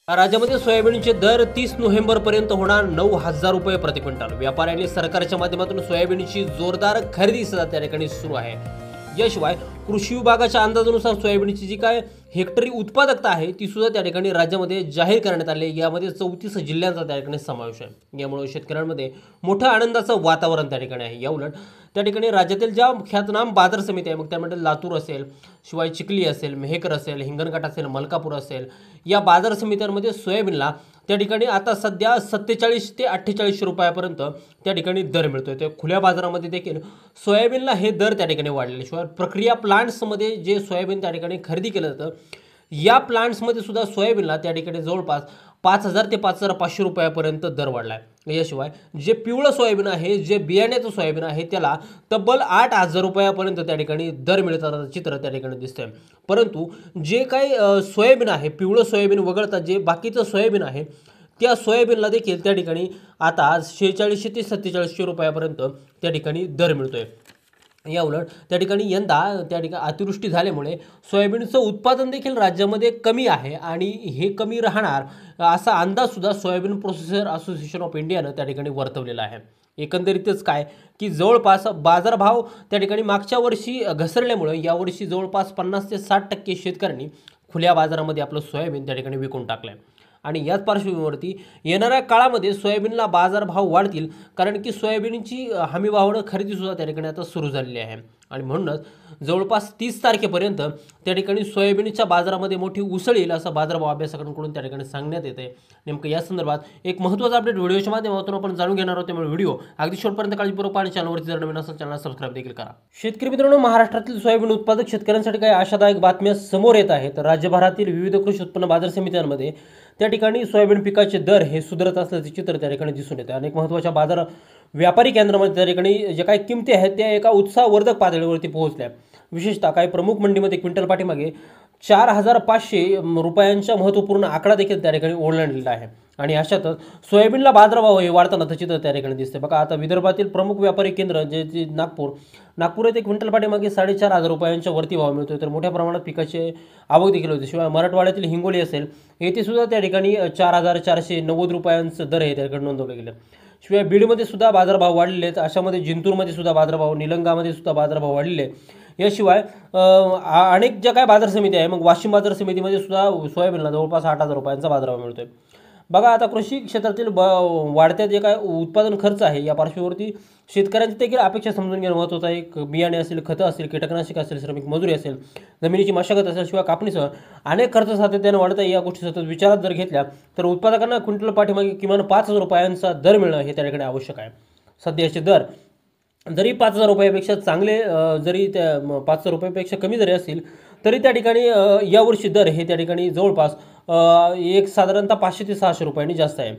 राज्यामध्ये सोयाबीनचे दर 30 नोव्हेंबरपर्यंत होणार 9,000 रुपये प्रति क्विंटल। व्यापाऱ्यांनी सरकारच्या माध्यमातून सोयाबीनची जोरदार खरेदी सध्या त्या ठिकाणी सुरू आहे। याशिवाय कृषी विभागाच्या अंदाजानुसार सोयाबीनची जी काय हेक्टरी उत्पादकता आहे ती सुद्धा त्या ठिकाणी राज्यामध्ये जाहीर करण्यात आली। यामध्ये 34 जिल्ह्यांचा त्या ठिकाणी समावेश आहे। यामुळे शेतकऱ्यांमध्ये मोठ्या आनंदाचं वातावरण त्या ठिकाणी आहे। याउलट त्या ठिकाणी राज्यातील ज्या ख्यातनाम बाजार समिती आहे, मग त्यामध्ये लातूर असेल, शिवाय चिखली असेल, मेहकर असेल, हिंगणघाट असेल, मलकापूर असेल, या बाजार समित्यांमध्ये सोयाबीनला त्या ठिकाणी आता सध्या 47 ते 48 रुपयापर्यंत त्या ठिकाणी दर मिळतोय। ते खुल्या बाजारामध्ये देखील सोयाबीनला हे दर त्या ठिकाणी वाढलेले। शिवाय प्रक्रिया प्लांट्समध्ये जे सोयाबीन त्या ठिकाणी खरेदी केलं जातं, या प्लांट्समध्ये सुद्धा सोयाबीनला त्या ठिकाणी जवळपास 5,000 ते 5,500 रुपयापर्यंत दर वाढलाय। याशिवाय जे पिवळं सोयाबीन आहे, जे बियाण्याचं सोयाबीन आहे, त्याला तब्बल 8,000 रुपयापर्यंत त्या ठिकाणी दर मिळताना चित्र त्या ठिकाणी दिसतंय। परंतु जे काही सोयाबीन आहे, पिवळं सोयाबीन वगळता जे बाकीचं सोयाबीन आहे, त्या सोयाबीनला देखील त्या ठिकाणी आता 46 ते 47 रुपयापर्यंत त्या ठिकाणी दर मिळतोय। या उलट त्या ठिकाणी यंदा त्या ठिकाणी अतिवृष्टी झाल्यामुळे सोयाबीनचं उत्पादन देखील राज्यामध्ये कमी आहे आणि हे कमी राहणार असा अंदाज सुद्धा सोयाबीन प्रोसेसर असोसिएशन ऑफ इंडियानं त्या ठिकाणी वर्तवलेला आहे। एकंदरीतच काय की जवळपास बाजारभाव त्या ठिकाणी मागच्या वर्षी घसरल्यामुळे यावर्षी जवळपास 50 ते 60% शेतकऱ्यांनी खुल्या बाजारामध्ये आपलं सोयाबीन त्या ठिकाणी विकून टाकलंय। आणि याच पार्श्वभूमीवरती येणाऱ्या काळामध्ये सोयाबीनला बाजारभाव वाढतील, कारण की सोयाबीनची हमीभावानं खरेदी सुद्धा त्या ठिकाणी आता सुरू झालेली आहे। आणि म्हणूनच जवळपास 30 तारखेपर्यंत त्या ठिकाणी सोयाबीनच्या बाजारामध्ये मोठी उसळ येईल असं बाजारभाव अभ्यासकांकडून त्या ठिकाणी सांगण्यात येते। नेमकं या संदर्भात एक महत्त्वाचा अपडेट व्हिडिओच्या माध्यमातून आपण जाणून घेणार आहोत। त्यामुळे व्हिडिओ अगदी शेवटपर्यंत काळजीपूर्वक पाहणे, चॅनलवरती जर नवीन असेल चॅनल सबस्क्राईब देखील करा। शेतकरी मित्रांनो, महाराष्ट्रातील सोयाबीन उत्पादक शेतकऱ्यांसाठी काही आशादायक बातम्या समोर येत आहेत। राज्यभरातील विविध कृषी उत्पन्न बाजार समित्यांमध्ये त्या ठिकाणी सोयाबीन पिकाचे दर हे सुधारत असल्याचे चित्र त्या ठिकाणी दिसून येते। अनेक महत्त्वाच्या बाजार व्यापारी केंद्रामध्ये त्या ठिकाणी जे काही किमती आहेत त्या एका उत्साहवर्धक पातळीवरती पोहोचल्या। विशेषतः काही प्रमुख मंडीमध्ये क्विंटल पाठीमागे 4,500 रुपयांचा महत्त्वपूर्ण आकडा देखील त्या ठिकाणी ओलांडलेला आहे। आणि अशातच सोयाबीनला बाजारभाव हे वाढताना चित्र त्या ठिकाणी दिसते। बघा, आता विदर्भातील प्रमुख व्यापारी केंद्र जे नागपूर येथे क्विंटल पाठीमागे 4,500 रुपयांच्या वरती भाव मिळतोय। तर मोठ्या प्रमाणात पिकाचे आवक देखील होते। शिवाय मराठवाड्यातील हिंगोली असेल, येथे सुद्धा त्या ठिकाणी 4,490 रुपयांचं दर हे त्या ठिकाणी नोंदवलं गेलं। शिवाय बीडमध्ये सुद्धा बाजारभाव वाढलेले आहेत। अशामध्ये जिंतूरमध्ये सुद्धा बाजारभाव, निलंगामध्ये सुद्धा बाजारभाव वाढलेले आहेत। याशिवाय अनेक ज्या काय बाजार समिती आहे, मग वाशिम बाजार समितीमध्ये सुद्धा सोयाबीनला जवळपास 8,000 रुपयांचा बाजारभाव मिळतोय। बघा, आता कृषी क्षेत्रातील वाढत्या जे काय उत्पादन खर्च आहे या पार्श्वभूमीवरती शेतकऱ्यांची देखील अपेक्षा समजून घेणं महत्त्वाचं आहे। बियाणे असेल, खतं असेल, कीटकनाशक असेल, श्रमिक मजुरी असेल, जमिनीची मशागत असेल, शिवाय कापणीसह अनेक खर्च सातत्याने वाढत आहे। या गोष्टी सतत विचारात जर घेतल्या तर उत्पादकांना क्विंटल पाठीमागे किमान 5,000 रुपयांचा दर मिळणं हे त्या ठिकाणी आवश्यक आहे। सध्याचे दर जरी 5,000 रुपयापेक्षा चांगले, जरी त्या 5,000 रुपयापेक्षा कमी जरी असतील तरी त्या ठिकाणी यावर्षी दर हे त्या ठिकाणी जवळपास एक साधारणतः 500 ते 600 रुपयांनी जास्त आहे।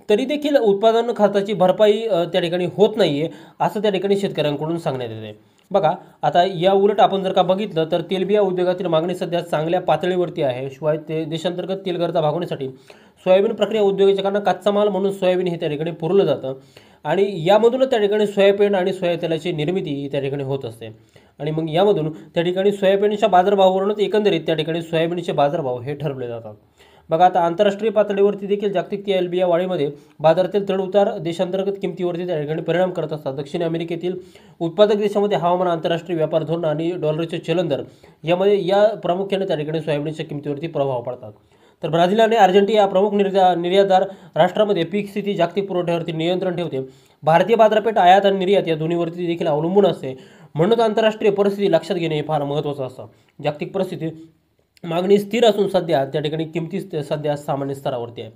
तरी देखील उत्पादन खर्चाची भरपाई त्या ठिकाणी होत नाहीये असं त्या ठिकाणी शेतकऱ्यांकडून सांगण्यात येते। बघा, आता या उलट आपण जर का बघितलं तर तेलबिया उद्योगातील मागणी सध्या चांगल्या पातळीवरती आहे। शिवाय ते देशांतर्गत तेल गरजा भागवण्यासाठी सोयाबीन प्रक्रिया उद्योगाच्याकडनं कच्चा माल म्हणून सोयाबीन हे त्या ठिकाणी पुरवलं जातं आणि यामधूनच त्या ठिकाणी सोयाबीन आणि सोया तेलाची निर्मिती त्या ठिकाणी होत असते। आणि मग यामधून त्या ठिकाणी सोयाबीनच्या बाजारभावावरूनच एकंदरीत त्या ठिकाणी सोयाबीनचे बाजारभाव हे ठरवले जातात। बघा, आता आंतरराष्ट्रीय पातळीवरती देखील जागतिक तेलबिया वाढीमध्ये बाजारातील चढउतार देशांतर्गत किमतीवरती त्या ठिकाणी परिणाम करत असतात। दक्षिण अमेरिकेतील उत्पादक देशामध्ये हवामान, आंतरराष्ट्रीय व्यापार धोरण आणि डॉलरचे चलन दर यामध्ये या प्रामुख्याने त्या ठिकाणी सोयाबीनच्या किमतीवरती प्रभाव पडतात। तर ब्राझील आणि अर्जेंटिना या प्रमुख निर्यातदार राष्ट्रामध्ये पीक स्थिती जागतिक पुरवठ्यावरती नियंत्रण ठेवते। भारतीय बाजारपेठ आयात आणि निर्यात या दोन्हीवरती देखील अवलंबून असते। म्हणूनच आंतरराष्ट्रीय परिस्थिती लक्षात घेणे हे फार महत्त्वाचं असतं। जागतिक परिस्थिती मागणी स्थिर असून सध्या त्या ठिकाणी किमती सध्या सामान्य स्तरावरती आहे।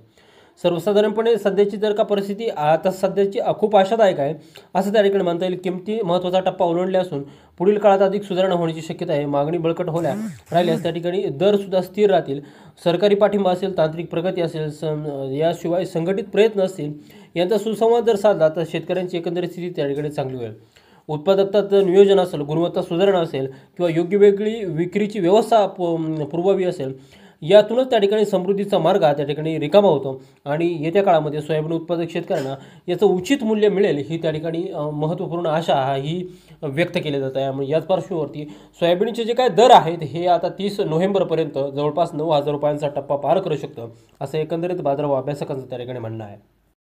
सर्वसाधारणपणे सध्याची जर का परिस्थिती आता सध्याची खूप आशादायक आहे असं त्या ठिकाणी म्हणता येईल। किमती महत्त्वाचा टप्पा ओलांडले असून पुढील काळात अधिक सुधारणा होण्याची शक्यता आहे। मागणी बळकट राहिल्यास त्या ठिकाणी दर सुद्धा स्थिर राहतील। सरकारी पाठिंबा असेल, तांत्रिक प्रगती असेल, याशिवाय संघटित प्रयत्न असतील, यांचा सुसंवाद जर साधला तर शेतकऱ्यांची एकंदरीत स्थिती त्या ठिकाणी चांगली होईल। उत्पादकता नियोजन असेल, गुणवत्ता सुधारणा असेल किंवा योग्य वेगळी विक्रीची व्यवस्था पुरवावी असेल यातूनच त्या ठिकाणी समृद्धीचा मार्ग हा त्या ठिकाणी रिकामा होतो आणि येत्या काळामध्ये सोयाबीन उत्पादक शेतकऱ्यांना याचं उचित मूल्य मिळेल ही त्या ठिकाणी महत्त्वपूर्ण आशा ही व्यक्त केली जात आहे. यामुळे याच पार्श्वभूमीवरती सोयाबीनचे जे काय दर आहेत हे आता 30 नोव्हेंबरपर्यंत जवळपास 9,000 रुपयांचा टप्पा पार करू शकतं असं एकंदरीत बाजारभाव अभ्यासकांचं त्या ठिकाणी म्हणणं आहे.